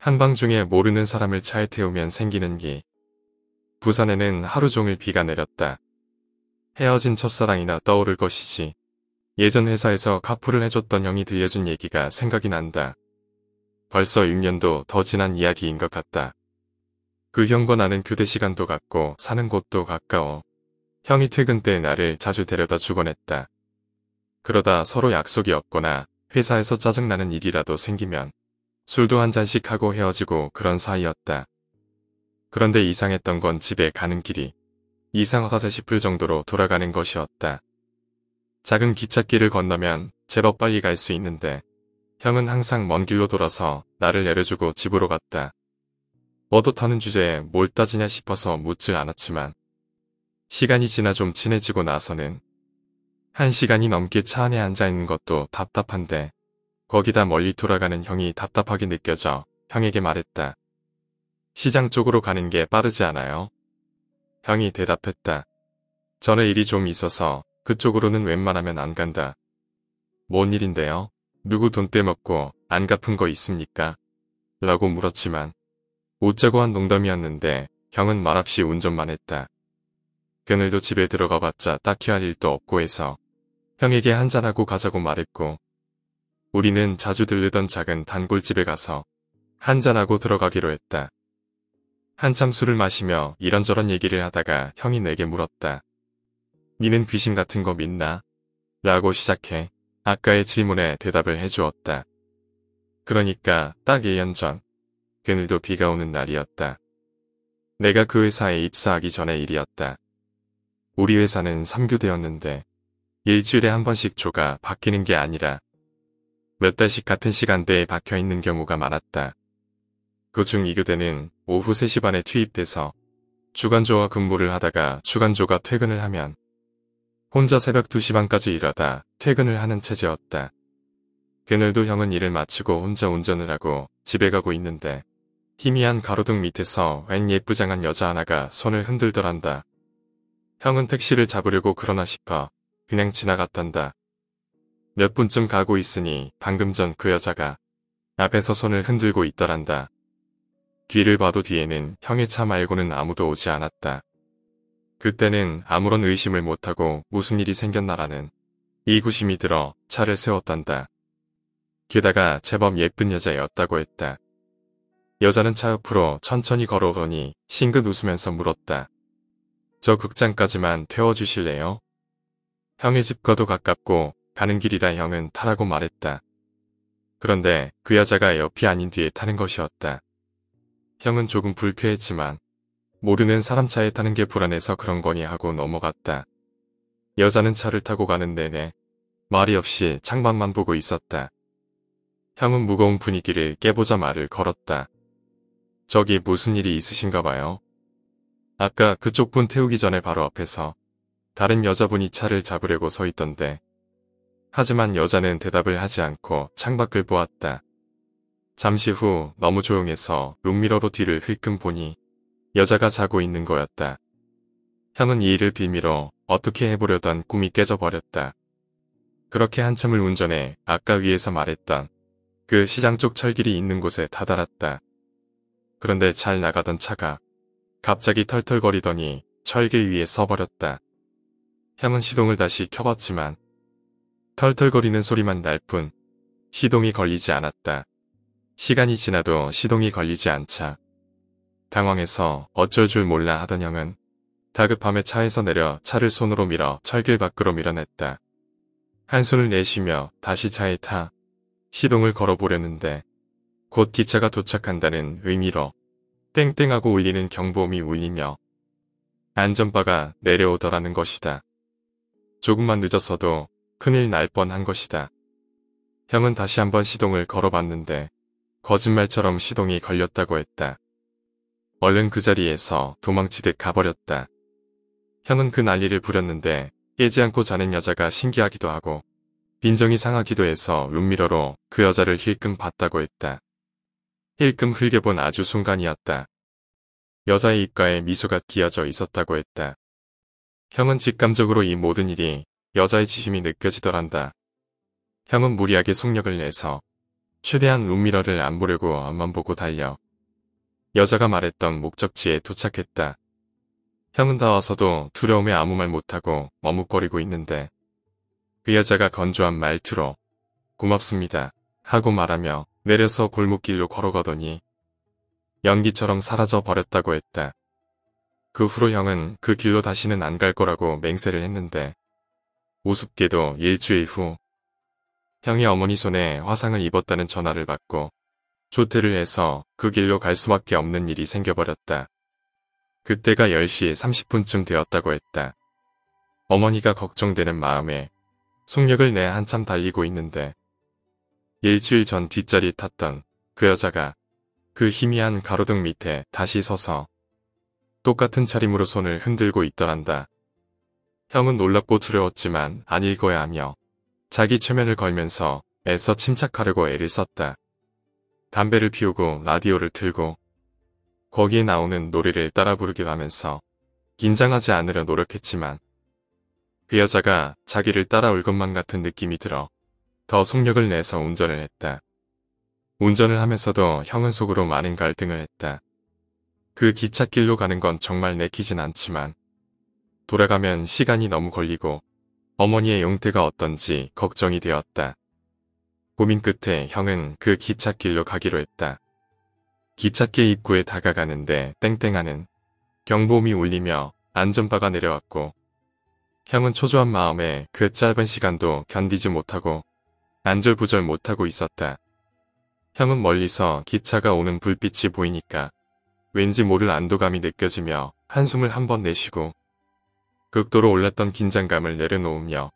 한밤중에 모르는 사람을 차에 태우면 생기는 기. 부산에는 하루 종일 비가 내렸다. 헤어진 첫사랑이나 떠오를 것이지. 예전 회사에서 카풀을 해줬던 형이 들려준 얘기가 생각이 난다. 벌써 6년도 더 지난 이야기인 것 같다. 그 형과 나는 교대 시간도 같고 사는 곳도 가까워. 형이 퇴근 때 나를 자주 데려다 주곤 했다. 그러다 서로 약속이 없거나 회사에서 짜증나는 일이라도 생기면 술도 한 잔씩 하고 헤어지고 그런 사이였다. 그런데 이상했던 건 집에 가는 길이 이상하다 싶을 정도로 돌아가는 것이었다. 작은 기찻길을 건너면 제법 빨리 갈 수 있는데 형은 항상 먼 길로 돌아서 나를 내려주고 집으로 갔다. 떳떳하는 주제에 뭘 따지냐 싶어서 묻질 않았지만 시간이 지나 좀 친해지고 나서는 1시간이 넘게 차 안에 앉아있는 것도 답답한데 거기다 멀리 돌아가는 형이 답답하게 느껴져 형에게 말했다. 시장 쪽으로 가는 게 빠르지 않아요? 형이 대답했다. 전에 일이 좀 있어서 그쪽으로는 웬만하면 안 간다. 뭔 일인데요? 누구 돈 떼먹고 안 갚은 거 있습니까? 라고 물었지만 웃자고 한 농담이었는데 형은 말없이 운전만 했다. 그늘도 집에 들어가 봤자 딱히 할 일도 없고 해서 형에게 한잔하고 가자고 말했고 우리는 자주 들르던 작은 단골집에 가서 한잔하고 들어가기로 했다. 한참 술을 마시며 이런저런 얘기를 하다가 형이 내게 물었다. 니는 귀신 같은 거 믿나? 라고 시작해 아까의 질문에 대답을 해주었다. 그러니까 딱 1년 전 그늘도 비가 오는 날이었다. 내가 그 회사에 입사하기 전의 일이었다. 우리 회사는 3교대였는데 일주일에 한 번씩 조가 바뀌는 게 아니라 몇 달씩 같은 시간대에 박혀있는 경우가 많았다. 그중 2교대는 오후 3시 반에 투입돼서 주간조와 근무를 하다가 주간조가 퇴근을 하면 혼자 새벽 2시 반까지 일하다 퇴근을 하는 체제였다. 그늘도 형은 일을 마치고 혼자 운전을 하고 집에 가고 있는데 희미한 가로등 밑에서 웬 예쁘장한 여자 하나가 손을 흔들더란다. 형은 택시를 잡으려고 그러나 싶어 그냥 지나갔단다. 몇 분쯤 가고 있으니 방금 전 그 여자가 앞에서 손을 흔들고 있더란다. 뒤를 봐도 뒤에는 형의 차 말고는 아무도 오지 않았다. 그때는 아무런 의심을 못하고 무슨 일이 생겼나라는 의구심이 들어 차를 세웠단다. 게다가 제법 예쁜 여자였다고 했다. 여자는 차 옆으로 천천히 걸어오더니 싱긋 웃으면서 물었다. 저 극장까지만 태워주실래요? 형의 집과도 가깝고 가는 길이라 형은 타라고 말했다. 그런데 그 여자가 옆이 아닌 뒤에 타는 것이었다. 형은 조금 불쾌했지만 모르는 사람 차에 타는 게 불안해서 그런 거니 하고 넘어갔다. 여자는 차를 타고 가는 내내 말이 없이 창밖만 보고 있었다. 형은 무거운 분위기를 깨보자 말을 걸었다. 저기 무슨 일이 있으신가 봐요. 아까 그쪽 분 태우기 전에 바로 앞에서 다른 여자분이 차를 잡으려고 서 있던데. 하지만 여자는 대답을 하지 않고 창밖을 보았다. 잠시 후 너무 조용해서 룸미러로 뒤를 흘끔 보니 여자가 자고 있는 거였다. 형은 이 일을 빌미로 어떻게 해보려던 꿈이 깨져버렸다. 그렇게 한참을 운전해 아까 위에서 말했던 그 시장 쪽 철길이 있는 곳에 다다랐다. 그런데 잘 나가던 차가 갑자기 털털거리더니 철길 위에 서버렸다. 형은 시동을 다시 켜봤지만 털털거리는 소리만 날 뿐 시동이 걸리지 않았다. 시간이 지나도 시동이 걸리지 않자 당황해서 어쩔 줄 몰라 하던 형은 다급함에 차에서 내려 차를 손으로 밀어 철길 밖으로 밀어냈다. 한숨을 내쉬며 다시 차에 타 시동을 걸어보려는데 곧 기차가 도착한다는 의미로 땡땡하고 울리는 경보음이 울리며 안전바가 내려오더라는 것이다. 조금만 늦었어도 큰일 날 뻔한 것이다. 형은 다시 한번 시동을 걸어봤는데 거짓말처럼 시동이 걸렸다고 했다. 얼른 그 자리에서 도망치듯 가버렸다. 형은 그 난리를 부렸는데 깨지 않고 자는 여자가 신기하기도 하고 빈정이 상하기도 해서 룸미러로 그 여자를 힐끔 봤다고 했다. 힐끔 흘겨본 아주 순간이었다. 여자의 입가에 미소가 끼어져 있었다고 했다. 형은 직감적으로 이 모든 일이 여자의 지심이 느껴지더란다. 형은 무리하게 속력을 내서 최대한 룸미러를 안 보려고 앞만 보고 달려 여자가 말했던 목적지에 도착했다. 형은 다 와서도 두려움에 아무 말 못하고 머뭇거리고 있는데 그 여자가 건조한 말투로 고맙습니다 하고 말하며 내려서 골목길로 걸어가더니 연기처럼 사라져 버렸다고 했다. 그 후로 형은 그 길로 다시는 안 갈 거라고 맹세를 했는데 우습게도 일주일 후 형이 어머니 손에 화상을 입었다는 전화를 받고 조퇴를 해서 그 길로 갈 수밖에 없는 일이 생겨버렸다. 그때가 10시 30분쯤 되었다고 했다. 어머니가 걱정되는 마음에 속력을 내 한참 달리고 있는데 일주일 전 뒷자리 탔던 그 여자가 그 희미한 가로등 밑에 다시 서서 똑같은 차림으로 손을 흔들고 있더란다. 형은 놀랍고 두려웠지만 아닐 거야 하며 자기 최면을 걸면서 애써 침착하려고 애를 썼다. 담배를 피우고 라디오를 틀고 거기에 나오는 노래를 따라 부르기도 하면서 긴장하지 않으려 노력했지만 그 여자가 자기를 따라올 것만 같은 느낌이 들어 더 속력을 내서 운전을 했다. 운전을 하면서도 형은 속으로 많은 갈등을 했다. 그 기찻길로 가는 건 정말 내키진 않지만 돌아가면 시간이 너무 걸리고 어머니의 용태가 어떤지 걱정이 되었다. 고민 끝에 형은 그 기찻길로 가기로 했다. 기찻길 입구에 다가가는데 땡땡하는 경보음이 울리며 안전바가 내려왔고 형은 초조한 마음에 그 짧은 시간도 견디지 못하고 안절부절 못하고 있었다. 형은 멀리서 기차가 오는 불빛이 보이니까 왠지 모를 안도감이 느껴지며 한숨을 한번 내쉬고 극도로 올랐던 긴장감을 내려놓으며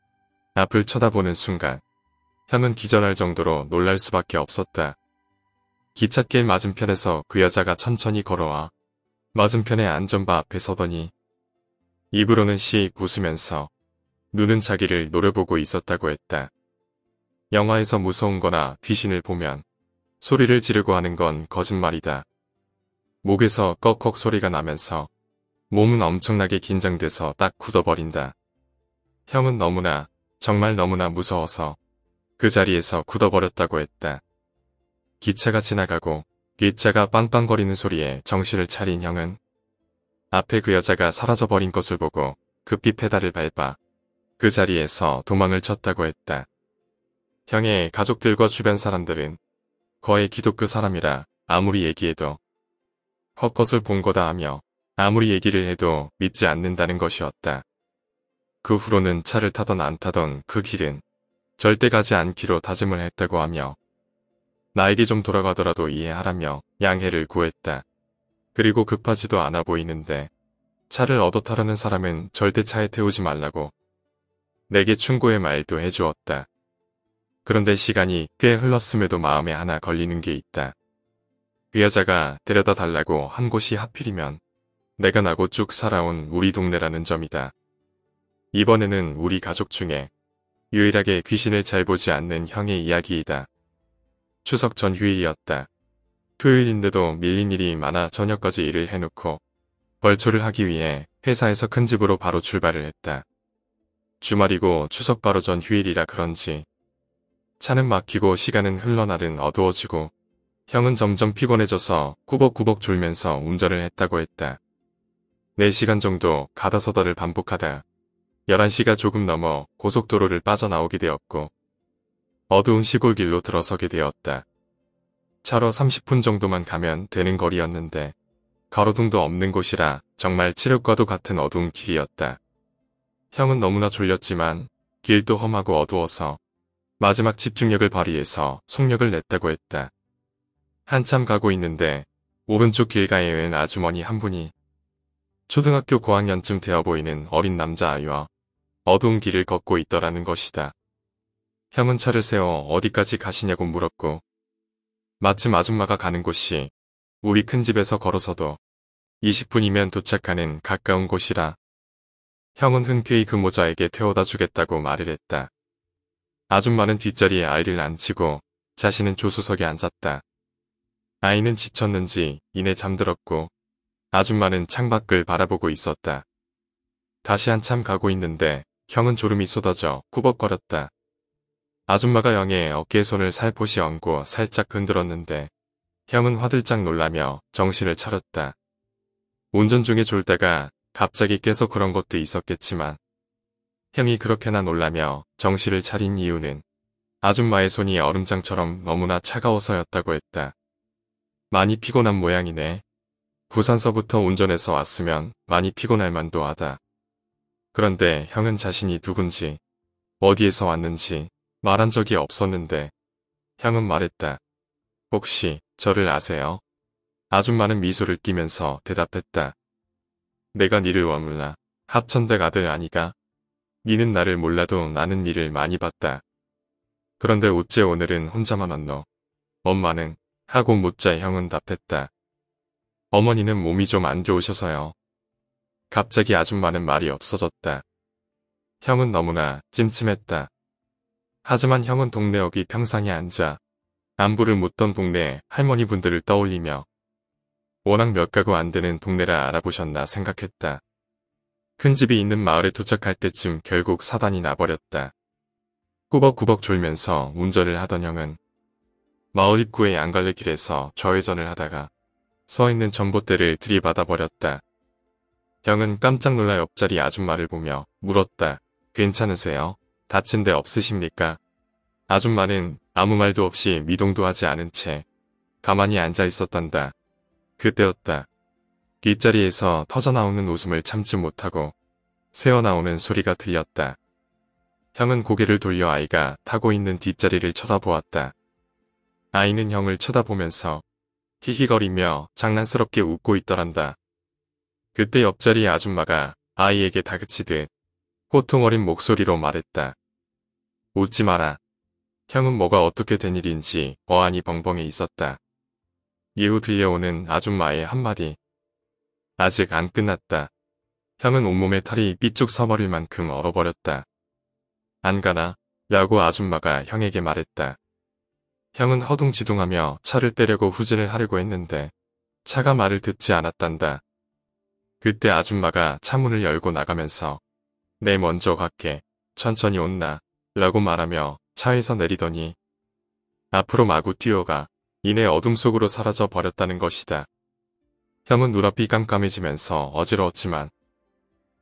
앞을 쳐다보는 순간 형은 기절할 정도로 놀랄 수밖에 없었다. 기찻길 맞은편에서 그 여자가 천천히 걸어와 맞은편의 안전바 앞에 서더니 입으로는 씩 웃으면서 눈은 자기를 노려보고 있었다고 했다. 영화에서 무서운 거나 귀신을 보면 소리를 지르고 하는 건 거짓말이다. 목에서 꺽꺽 소리가 나면서 몸은 엄청나게 긴장돼서 딱 굳어버린다. 형은 너무나 정말 너무나 무서워서 그 자리에서 굳어버렸다고 했다. 기차가 지나가고 기차가 빵빵거리는 소리에 정신을 차린 형은 앞에 그 여자가 사라져버린 것을 보고 급히 페달을 밟아 그 자리에서 도망을 쳤다고 했다. 형의 가족들과 주변 사람들은 거의 기독교 사람이라 아무리 얘기해도 헛것을 본 거다 하며 아무리 얘기를 해도 믿지 않는다는 것이었다. 그 후로는 차를 타던 안 타던 그 길은 절대 가지 않기로 다짐을 했다고 하며 나에게 좀 돌아가더라도 이해하라며 양해를 구했다. 그리고 급하지도 않아 보이는데 차를 얻어 타려는 사람은 절대 차에 태우지 말라고 내게 충고의 말도 해주었다. 그런데 시간이 꽤 흘렀음에도 마음에 하나 걸리는 게 있다. 그 여자가 데려다 달라고 한 곳이 하필이면 내가 나고 쭉 살아온 우리 동네라는 점이다. 이번에는 우리 가족 중에 유일하게 귀신을 잘 보지 않는 형의 이야기이다. 추석 전 휴일이었다. 토요일인데도 밀린 일이 많아 저녁까지 일을 해놓고 벌초를 하기 위해 회사에서 큰 집으로 바로 출발을 했다. 주말이고 추석 바로 전 휴일이라 그런지 차는 막히고 시간은 흘러나른 어두워지고 형은 점점 피곤해져서 꾸벅꾸벅 졸면서 운전을 했다고 했다. 4시간 정도 가다서다를 반복하다 11시가 조금 넘어 고속도로를 빠져나오게 되었고 어두운 시골길로 들어서게 되었다. 차로 30분 정도만 가면 되는 거리였는데 가로등도 없는 곳이라 정말 칠흑과도 같은 어두운 길이었다. 형은 너무나 졸렸지만 길도 험하고 어두워서 마지막 집중력을 발휘해서 속력을 냈다고 했다. 한참 가고 있는데 오른쪽 길가에 웬 아주머니 한 분이 초등학교 고학년쯤 되어 보이는 어린 남자아이와 어두운 길을 걷고 있더라는 것이다. 형은 차를 세워 어디까지 가시냐고 물었고 마침 아줌마가 가는 곳이 우리 큰 집에서 걸어서도 20분이면 도착하는 가까운 곳이라 형은 흔쾌히 그 모자에게 태워다 주겠다고 말을 했다. 아줌마는 뒷자리에 아이를 앉히고 자신은 조수석에 앉았다. 아이는 지쳤는지 이내 잠들었고 아줌마는 창밖을 바라보고 있었다. 다시 한참 가고 있는데 형은 졸음이 쏟아져 꾸벅거렸다. 아줌마가 형의 어깨에 손을 살포시 얹고 살짝 흔들었는데 형은 화들짝 놀라며 정신을 차렸다. 운전 중에 졸다가 갑자기 깨서 그런 것도 있었겠지만 형이 그렇게나 놀라며 정신을 차린 이유는 아줌마의 손이 얼음장처럼 너무나 차가워서였다고 했다. 많이 피곤한 모양이네. 부산서부터 운전해서 왔으면 많이 피곤할 만도 하다. 그런데 형은 자신이 누군지, 어디에서 왔는지 말한 적이 없었는데 형은 말했다. 혹시 저를 아세요? 아줌마는 미소를 띠면서 대답했다. 내가 니를 원물나 합천댁 아들 아니가? 니는 나를 몰라도 나는 니를 많이 봤다. 그런데 어째 오늘은 혼자만 왔노? 엄마는? 하고 묻자 형은 답했다. 어머니는 몸이 좀 안 좋으셔서요. 갑자기 아줌마는 말이 없어졌다. 형은 너무나 찜찜했다. 하지만 형은 동네 어귀 평상에 앉아 안부를 묻던 동네 할머니분들을 떠올리며 워낙 몇 가구 안 되는 동네라 알아보셨나 생각했다. 큰 집이 있는 마을에 도착할 때쯤 결국 사단이 나버렸다. 꾸벅꾸벅 졸면서 운전을 하던 형은 마을 입구의 양갈래 길에서 좌회전을 하다가 서있는 전봇대를 들이받아 버렸다. 형은 깜짝 놀라 옆자리 아줌마를 보며 물었다. 괜찮으세요? 다친 데 없으십니까? 아줌마는 아무 말도 없이 미동도 하지 않은 채 가만히 앉아 있었단다. 그때였다. 뒷자리에서 터져나오는 웃음을 참지 못하고 새어나오는 소리가 들렸다. 형은 고개를 돌려 아이가 타고 있는 뒷자리를 쳐다보았다. 아이는 형을 쳐다보면서 히히거리며 장난스럽게 웃고 있더란다. 그때 옆자리 아줌마가 아이에게 다그치듯 호통 어린 목소리로 말했다. 웃지 마라. 형은 뭐가 어떻게 된 일인지 어안이 벙벙해 있었다. 이후 들려오는 아줌마의 한마디. 아직 안 끝났다. 형은 온몸에 털이 삐쭉 서버릴 만큼 얼어버렸다. 안 가나? 라고 아줌마가 형에게 말했다. 형은 허둥지둥하며 차를 빼려고 후진을 하려고 했는데 차가 말을 듣지 않았단다. 그때 아줌마가 차문을 열고 나가면서 내 먼저 갈게. 천천히 온나. 라고 말하며 차에서 내리더니 앞으로 마구 뛰어가 이내 어둠 속으로 사라져 버렸다는 것이다. 형은 눈앞이 깜깜해지면서 어지러웠지만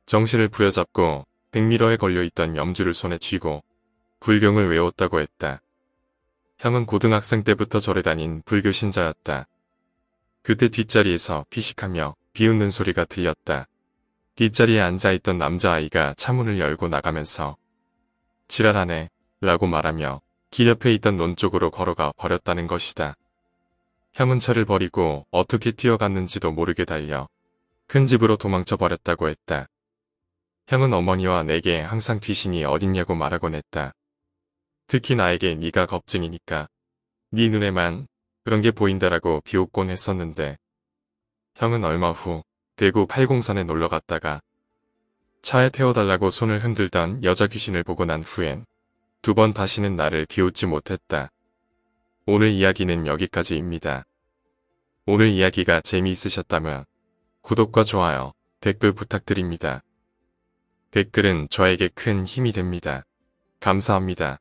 정신을 부여잡고 백미러에 걸려있던 염주를 손에 쥐고 불경을 외웠다고 했다. 형은 고등학생 때부터 절에 다닌 불교 신자였다. 그때 뒷자리에서 피식하며 비웃는 소리가 들렸다. 뒷자리에 앉아있던 남자아이가 차문을 열고 나가면서 지랄하네 라고 말하며 길 옆에 있던 논 쪽으로 걸어가 버렸다는 것이다. 형은 차를 버리고 어떻게 뛰어갔는지도 모르게 달려 큰 집으로 도망쳐 버렸다고 했다. 형은 어머니와 내게 항상 귀신이 어딨냐고 말하곤 했다. 특히 나에게 네가 겁쟁이니까 네 눈에만 그런 게 보인다라고 비웃곤 했었는데 형은 얼마 후 대구 팔공산에 놀러 갔다가 차에 태워달라고 손을 흔들던 여자 귀신을 보고 난 후엔 두 번 다시는 나를 비웃지 못했다. 오늘 이야기는 여기까지입니다. 오늘 이야기가 재미있으셨다면 구독과 좋아요, 댓글 부탁드립니다. 댓글은 저에게 큰 힘이 됩니다. 감사합니다.